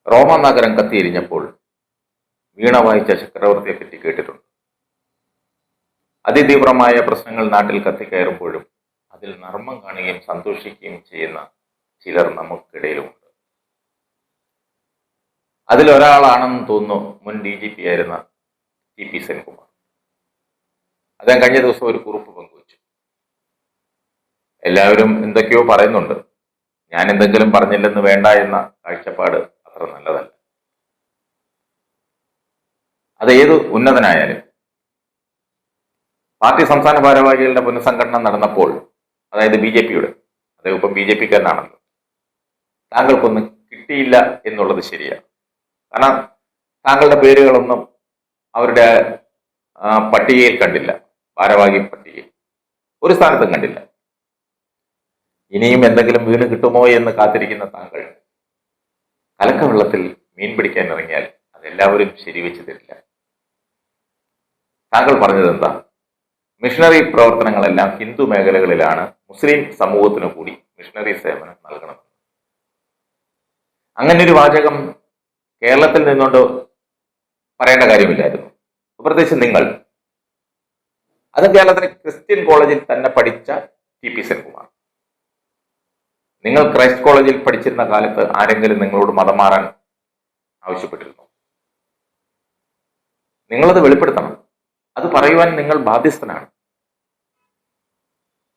റോമ നഗരം കത്തിയെരിഞ്ഞപ്പോൾ വീണ വായിച്ച ചക്രവർത്തിയെ പറ്റി കേട്ടിട്ടുണ്ട്. അതിതീവ്രമായ പ്രശ്നങ്ങൾ നാട്ടിൽ കത്തിക്കയറുമ്പോഴും അതിൽ നർമ്മം കാണുകയും സന്തോഷിക്കുകയും ചെയ്യുന്ന ചിലർ നമുക്കിടയിലുമുണ്ട്. അതിലൊരാളാണെന്ന് തോന്നുന്നു മുൻ DGP ആയിരുന്ന TP സെൻകുമാർ. അദ്ദേഹം കഴിഞ്ഞ ദിവസം ഒരു കുറിപ്പ് പങ്കുവച്ചു. എല്ലാവരും എന്തൊക്കെയോ പറയുന്നുണ്ട്, ഞാൻ എന്തെങ്കിലും പറഞ്ഞില്ലെന്ന് വേണ്ട എന്ന കാഴ്ചപ്പാട് അത്ര നല്ലതല്ല. അത് ഏത് ഉന്നതനായാലും പാർട്ടി സംസ്ഥാന ഭാരവാഹികളുടെ പുനഃസംഘടന നടന്നപ്പോൾ, അതായത് BJPയുടെ, അദ്ദേഹം ഇപ്പം BJPക്കാരനാണല്ലോ, താങ്കൾക്കൊന്നും കിട്ടിയില്ല എന്നുള്ളത് ശരിയാണ്. കാരണം താങ്കളുടെ പേരുകളൊന്നും അവരുടെ പട്ടികയിൽ കണ്ടില്ല, ഭാരവാഹി പട്ടികയിൽ ഒരു സ്ഥാനത്തും കണ്ടില്ല. ഇനിയും എന്തെങ്കിലും വീണ് കിട്ടുമോ എന്ന് കാത്തിരിക്കുന്ന താങ്കൾ കലക്ക വെള്ളത്തിൽ മീൻ പിടിക്കാൻ ഇറങ്ങിയാൽ അതെല്ലാവരും ശരിവെച്ച് തരില്ല. താങ്കൾ പറഞ്ഞത് എന്താ? മിഷണറി പ്രവർത്തനങ്ങളെല്ലാം ഹിന്ദു മേഖലകളിലാണ്, മുസ്ലിം സമൂഹത്തിനു കൂടി മിഷണറി സേവനം നൽകണം. അങ്ങനെ ഒരു വാചകം കേരളത്തിൽ നിന്നുകൊണ്ട് പറയേണ്ട കാര്യമില്ലായിരുന്നു. പ്രത്യേകിച്ച് നിങ്ങൾ. അത് കേരളത്തിലെ ക്രിസ്ത്യൻ കോളേജിൽ തന്നെ പഠിച്ച TP സെൻകുമാർ. നിങ്ങൾ ക്രൈസ്റ്റ് കോളേജിൽ പഠിച്ചിരുന്ന കാലത്ത് ആരെങ്കിലും നിങ്ങളോട് മതം മാറാൻ ആവശ്യപ്പെട്ടിരുന്നു? നിങ്ങളത് വെളിപ്പെടുത്തണം. അത് പറയുവാൻ നിങ്ങൾ ബാധ്യസ്ഥനാണ്.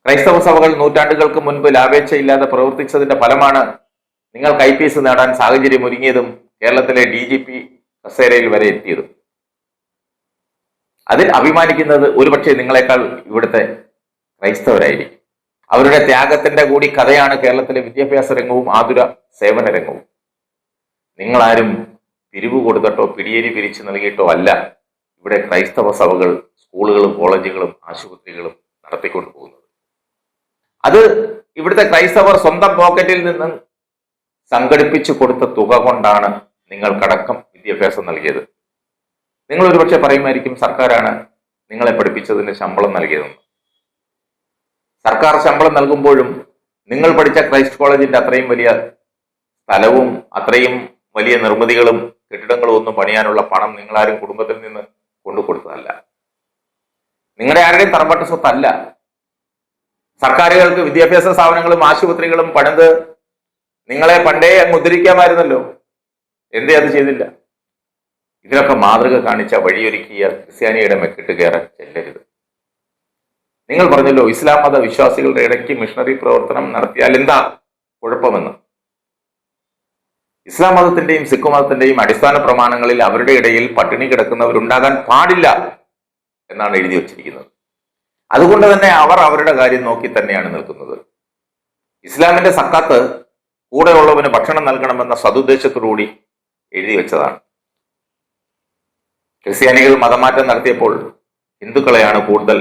ക്രൈസ്തവ സഭകൾ നൂറ്റാണ്ടുകൾക്ക് മുൻപ് ലാഭേച്ഛയില്ലാതെ പ്രവർത്തിച്ചതിന്റെ ഫലമാണ് നിങ്ങൾക്ക് IPS നേടാൻ സാഹചര്യം ഒരുങ്ങിയതും കേരളത്തിലെ DGP കസേരയിൽ വരെ എത്തിയതും. അതിൽ അഭിമാനിക്കുന്നത് ഒരുപക്ഷെ നിങ്ങളെക്കാൾ ഇവിടുത്തെ ക്രൈസ്തവരായിരിക്കും. അവരുടെ ത്യാഗത്തിന്റെ കൂടി കഥയാണ് കേരളത്തിലെ വിദ്യാഭ്യാസ രംഗവും ആതുര സേവന രംഗവും. നിങ്ങളാരും പിരിവ് കൊടുത്തിട്ടോ പിടിയേരി പിരിച്ചു നൽകിയിട്ടോ അല്ല ഇവിടെ ക്രൈസ്തവ സഭകൾ, സ്കൂളുകളും കോളേജുകളും ആശുപത്രികളും നടത്തിക്കൊണ്ടു പോകുന്നത്. അത് ഇവിടുത്തെ ക്രൈസ്തവർ സ്വന്തം പോക്കറ്റിൽ നിന്ന് സംഘടിപ്പിച്ചു കൊടുത്ത തുക കൊണ്ടാണ് നിങ്ങൾക്കടക്കം വിദ്യാഭ്യാസം നൽകിയത്. നിങ്ങൾ ഒരുപക്ഷെ പറയുമായിരിക്കും, സർക്കാരാണ് നിങ്ങളെ പഠിപ്പിച്ചതിന് ശമ്പളം നൽകിയതെന്ന്. സർക്കാർ ശമ്പളം നൽകുമ്പോഴും നിങ്ങൾ പഠിച്ച ക്രൈസ്റ്റ് കോളേജിന്റെ അത്രയും വലിയ സ്ഥലവും അത്രയും വലിയ നിർമ്മിതികളും കെട്ടിടങ്ങളും ഒന്നും പണിയാനുള്ള പണം നിങ്ങളാരും കുടുംബത്തിൽ നിന്ന് കൊണ്ടുകൊടുത്തതല്ല. നിങ്ങളുടെ ആരുടെയും തറമ്പട്ട സ്വത്തല്ല. സർക്കാരുകൾക്ക് വിദ്യാഭ്യാസ സ്ഥാപനങ്ങളും ആശുപത്രികളും പണിത് നിങ്ങളെ പണ്ടേ അങ്ങ് ഉദ്ധരിക്കാമായിരുന്നല്ലോ. എന്തേ അത് ചെയ്തില്ല? ഇതിനൊക്കെ മാതൃക കാണിച്ച വഴിയൊരുക്കിയ ക്രിസ്ത്യാനിയുടെ മെക്കിട്ട് കയറാൻ ചെല്ലരുത്. നിങ്ങൾ പറഞ്ഞല്ലോ, ഇസ്ലാം മത വിശ്വാസികളുടെ ഇടയ്ക്ക് മിഷണറി പ്രവർത്തനം നടത്തിയാൽ എന്താ കുഴപ്പമെന്ന്. ഇസ്ലാം മതത്തിന്റെയും സിഖ് മതത്തിന്റെയും അടിസ്ഥാന പ്രമാണങ്ങളിൽ അവരുടെ ഇടയിൽ പട്ടിണി കിടക്കുന്നവരുണ്ടാകാൻ പാടില്ല എന്നാണ് എഴുതി വച്ചിരിക്കുന്നത്. അതുകൊണ്ട് തന്നെ അവർ അവരുടെ കാര്യം നോക്കി തന്നെയാണ് നിൽക്കുന്നത്. ഇസ്ലാമിന്റെ സക്കാത്ത് കൂടെയുള്ളവന് ഭക്ഷണം നൽകണമെന്ന സതുദ്ദേശത്തോടുകൂടി എഴുതി വെച്ചതാണ്. ക്രിസ്ത്യാനികൾ മതമാറ്റം നടത്തിയപ്പോൾ ഹിന്ദുക്കളെയാണ് കൂടുതൽ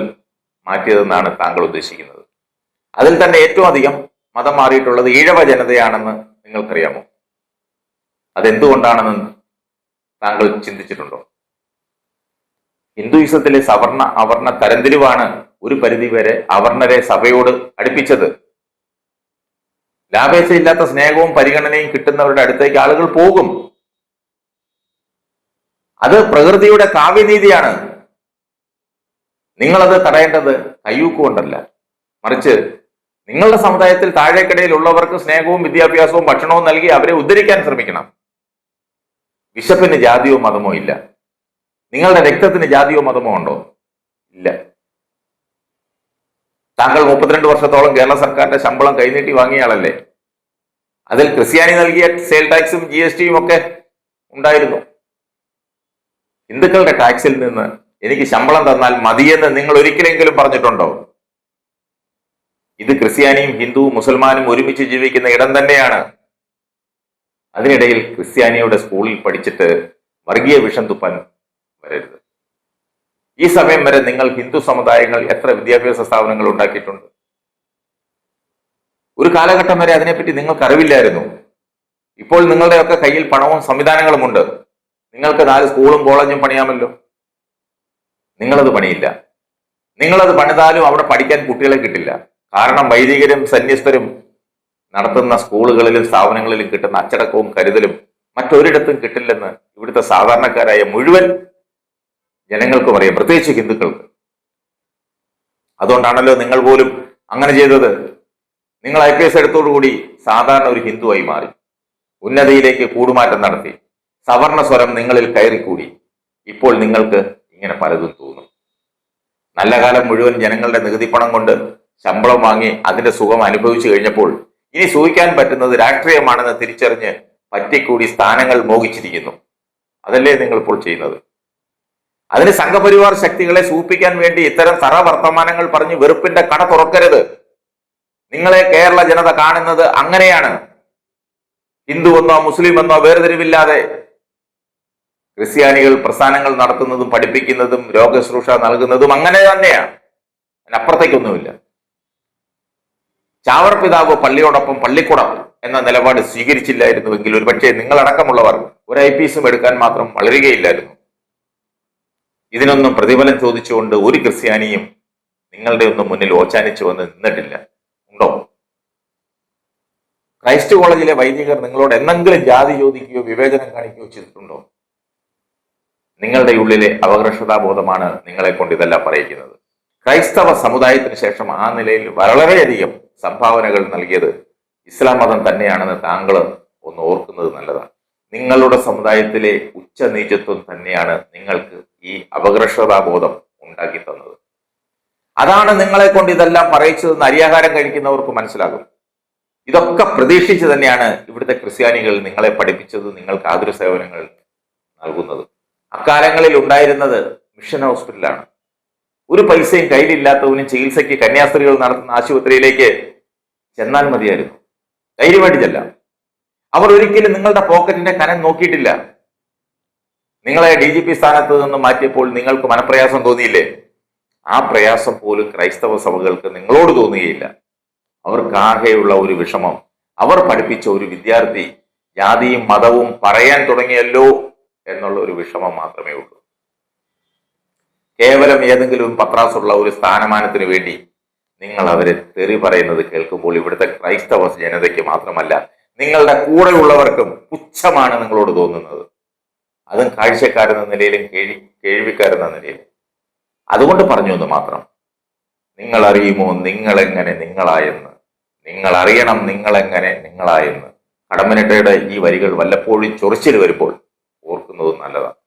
മാറ്റിയതെന്നാണ് താങ്കൾ ഉദ്ദേശിക്കുന്നത്. അതിൽ തന്നെ ഏറ്റവും അധികം മതം മാറിയിട്ടുള്ളത് ഈഴവ ജനതയാണെന്ന് നിങ്ങൾക്കറിയാമോ? അതെന്തുകൊണ്ടാണെന്ന് താങ്കൾ ചിന്തിച്ചിട്ടുണ്ടോ? ഹിന്ദുയിസത്തിലെ സവർണ അവർണ തരംതിരിവാണ് ഒരു പരിധിവരെ അവർണരെ സഭയോട് അടുപ്പിച്ചത്. ലാഭേച്ഛയില്ലാത്ത സ്നേഹവും പരിഗണനയും കിട്ടുന്നവരുടെ അടുത്തേക്ക് ആളുകൾ പോകും. അത് പ്രകൃതിയുടെ കാവ്യനീതിയാണ്. നിങ്ങളത് തടയേണ്ടത് കയ്യൂക്കുകൊണ്ടല്ല, മറിച്ച് നിങ്ങളുടെ സമുദായത്തിൽ താഴേക്കിടയിൽ ഉള്ളവർക്ക് സ്നേഹവും വിദ്യാഭ്യാസവും ഭക്ഷണവും നൽകി അവരെ ഉദ്ധരിക്കാൻ ശ്രമിക്കണം. വിശപ്പിന് ജാതിയോ മതമോ ഇല്ല. നിങ്ങളുടെ രക്തത്തിന് ജാതിയോ മതമോ ഉണ്ടോ? ഇല്ല. താങ്കൾ 32 വർഷത്തോളം കേരള സർക്കാരിന്റെ ശമ്പളം കൈനീട്ടി വാങ്ങിയ ആളല്ലേ? അതിൽ ക്രിസ്ത്യാനി നൽകിയ സെയിൽ ടാക്സും GSTയും ഒക്കെ ഉണ്ടായിരുന്നു. ഹിന്ദുക്കളുടെ ടാക്സിൽ നിന്ന് എനിക്ക് ശമ്പളം തന്നാൽ മതിയെന്ന് നിങ്ങൾ ഒരിക്കലെങ്കിലും പറഞ്ഞിട്ടുണ്ടോ? ഇത് ക്രിസ്ത്യാനിയും ഹിന്ദുവും മുസൽമാനും ഒരുമിച്ച് ജീവിക്കുന്ന ഇടം തന്നെയാണ്. അതിനിടയിൽ ക്രിസ്ത്യാനിയുടെ സ്കൂളിൽ പഠിച്ചിട്ട് വർഗീയ വിഷം തുപ്പാൻ വരരുത്. ഈ സമയം വരെ നിങ്ങൾ ഹിന്ദു സമുദായങ്ങൾ എത്ര വിദ്യാഭ്യാസ സ്ഥാപനങ്ങൾ ഉണ്ടാക്കിയിട്ടുണ്ട്? ഒരു കാലഘട്ടം വരെ അതിനെപ്പറ്റി നിങ്ങൾക്ക് അറിവില്ലായിരുന്നു. ഇപ്പോൾ നിങ്ങളുടെയൊക്കെ കയ്യിൽ പണവും സംവിധാനങ്ങളുമുണ്ട്. നിങ്ങൾക്ക് 4 സ്കൂളും കോളേജും പണിയാമല്ലോ. നിങ്ങളത് പണിയില്ല. നിങ്ങളത് പണിതാലും അവിടെ പഠിക്കാൻ കുട്ടികളെ കിട്ടില്ല. കാരണം വൈദികരും സന്യസ്തരും നടത്തുന്ന സ്കൂളുകളിലും സ്ഥാപനങ്ങളിലും കിട്ടുന്ന അച്ചടക്കവും കരുതലും മറ്റൊരിടത്തും കിട്ടില്ലെന്ന് ഇവിടുത്തെ സാധാരണക്കാരായ മുഴുവൻ ജനങ്ങൾക്കും അറിയാം, പ്രത്യേകിച്ച് ഹിന്ദുക്കൾക്ക്. അതുകൊണ്ടാണല്ലോ നിങ്ങൾ പോലും അങ്ങനെ ചെയ്തത്. നിങ്ങൾ IPS എടുത്തോടുകൂടി സാധാരണ ഒരു ഹിന്ദുവായി മാറി, ഉന്നതിയിലേക്ക് കൂടുമാറ്റം നടത്തി, സവർണ സ്വരം നിങ്ങളിൽ കയറിക്കൂടി. ഇപ്പോൾ നിങ്ങൾക്ക് ഇങ്ങനെ പലതും തോന്നും. നല്ല കാലം മുഴുവൻ ജനങ്ങളുടെ നികുതി പണം കൊണ്ട് ശമ്പളം വാങ്ങി അതിന്റെ സുഖം അനുഭവിച്ചു കഴിഞ്ഞപ്പോൾ ഇനി സൂഹിക്കാൻ പറ്റുന്നത് രാഷ്ട്രീയമാണെന്ന് തിരിച്ചറിഞ്ഞ് പറ്റിക്കൂടി സ്ഥാനങ്ങൾ മോഹിച്ചിരിക്കുന്നു. അതല്ലേ നിങ്ങൾ ഇപ്പോൾ ചെയ്യുന്നത്? അതിന് സംഘപരിവാർ ശക്തികളെ സൂപ്പിക്കാൻ വേണ്ടി ഇത്തരം തറ വർത്തമാനങ്ങൾ പറഞ്ഞ് വെറുപ്പിന്റെ കട തുറക്കരുത്. നിങ്ങളെ കേരള ജനത കാണുന്നത് അങ്ങനെയാണ്. ഹിന്ദുവെന്നോ മുസ്ലിമെന്നോ വേർതിരിവില്ലാതെ ക്രിസ്ത്യാനികൾ പ്രസ്ഥാനങ്ങൾ നടത്തുന്നതും പഠിപ്പിക്കുന്നതും രോഗശുശ്രൂഷ നൽകുന്നതും അങ്ങനെ തന്നെയാണ്, അതിനപ്പുറത്തേക്കൊന്നുമില്ല. ചാവർ പിതാവ് പള്ളിയോടൊപ്പം പള്ളിക്കുടം എന്ന നിലപാട് സ്വീകരിച്ചില്ലായിരുന്നുവെങ്കിൽ ഒരുപക്ഷെ നിങ്ങളടക്കമുള്ളവർ ഒരു IPSും എടുക്കാൻ മാത്രം വളരുകയില്ലായിരുന്നു. ഇതിനൊന്നും പ്രതിഫലം ചോദിച്ചുകൊണ്ട് ഒരു ക്രിസ്ത്യാനിയും നിങ്ങളുടെ ഒന്നും മുന്നിൽ ഓച്ചാനിച്ചു വന്ന് നിന്നിട്ടില്ല. ഉണ്ടോ? ക്രൈസ്റ്റ് കോളേജിലെ വൈദികർ നിങ്ങളോട് എന്തെങ്കിലും ജാതി ചോദിക്കുകയോ വിവേചനം കാണിക്കുകയോ ചെയ്തിട്ടുണ്ടോ? നിങ്ങളുടെ ഉള്ളിലെ അപകർഷതാബോധമാണ് നിങ്ങളെ കൊണ്ട് ഇതെല്ലാം പറയിക്കുന്നത്. ക്രൈസ്തവ സമുദായത്തിന് ശേഷം ആ നിലയിൽ വളരെയധികം സംഭാവനകൾ നൽകിയത് ഇസ്ലാം മതം തന്നെയാണെന്ന് താങ്കൾ ഒന്ന് ഓർക്കുന്നത് നല്ലതാണ്. നിങ്ങളുടെ സമുദായത്തിലെ ഉച്ചനീചത്വം തന്നെയാണ് നിങ്ങൾക്ക് ഈ അപകർഷതാബോധം ഉണ്ടാക്കി തന്നത്. അതാണ് നിങ്ങളെ കൊണ്ട് ഇതെല്ലാം പറയിച്ചതെന്ന് അരിയാഹാരം കഴിക്കുന്നവർക്ക് മനസ്സിലാകും. ഇതൊക്കെ പ്രതീക്ഷിച്ച് തന്നെയാണ് ഇവിടുത്തെ ക്രിസ്ത്യാനികൾ നിങ്ങളെ പഠിപ്പിച്ചത്, നിങ്ങൾക്ക് ആതുര സേവനങ്ങൾ നൽകുന്നത്. അക്കാലങ്ങളിൽ ഉണ്ടായിരുന്നത് മിഷൻ ഹോസ്പിറ്റലാണ്. ഒരു പൈസയും കയ്യിലില്ലാത്തവനും ചികിത്സയ്ക്ക് കന്യാസ്ത്രീകൾ നടത്തുന്ന ആശുപത്രിയിലേക്ക് ചെന്നാൽ മതിയായിരുന്നു. ധൈര്യമായിട്ട് ചെല്ലാം. അവർ ഒരിക്കലും നിങ്ങളുടെ പോക്കറ്റിന്റെ കനം നോക്കിയിട്ടില്ല. നിങ്ങളെ DGP സ്ഥാനത്ത് നിന്ന് മാറ്റിയപ്പോൾ നിങ്ങൾക്ക് മനപ്രയാസം തോന്നിയില്ലേ? ആ പ്രയാസം പോലും ക്രൈസ്തവ സഭകൾക്ക് നിങ്ങളോട് തോന്നുകയില്ല. അവർക്കാകെയുള്ള ഒരു വിഷമം, അവർ പഠിപ്പിച്ച ഒരു വിദ്യാർത്ഥി ജാതിയും മതവും പറയാൻ തുടങ്ങിയല്ലോ എന്നുള്ള ഒരു വിഷമം മാത്രമേ ഉള്ളൂ. കേവലം ഏതെങ്കിലും പത്രാസുള്ള ഒരു സ്ഥാനമാനത്തിന് വേണ്ടി നിങ്ങൾ അവരെ തെറി പറയുന്നത് കേൾക്കുമ്പോൾ ഇവിടുത്തെ ക്രൈസ്തവ ജനതയ്ക്ക് മാത്രമല്ല നിങ്ങളുടെ കൂടെയുള്ളവർക്കും പുച്ഛമാണ് നിങ്ങളോട് തോന്നുന്നത്. അതും കാഴ്ചക്കാരെന്ന നിലയിലും കേൾവിക്കാരെന്ന നിലയിലും. അതുകൊണ്ട് പറഞ്ഞു എന്ന് മാത്രം. നിങ്ങൾ അറിയുമോ നിങ്ങളെങ്ങനെ നിങ്ങളായെന്ന്? നിങ്ങൾ അറിയണം നിങ്ങളെങ്ങനെ നിങ്ങളായെന്ന്. കടമ്മനിട്ടയുടെ ഈ വരികൾ വല്ലപ്പോഴും ചൊറിച്ചിൽ വരുമ്പോൾ ഓർക്കുന്നത് നല്ലതാണ്.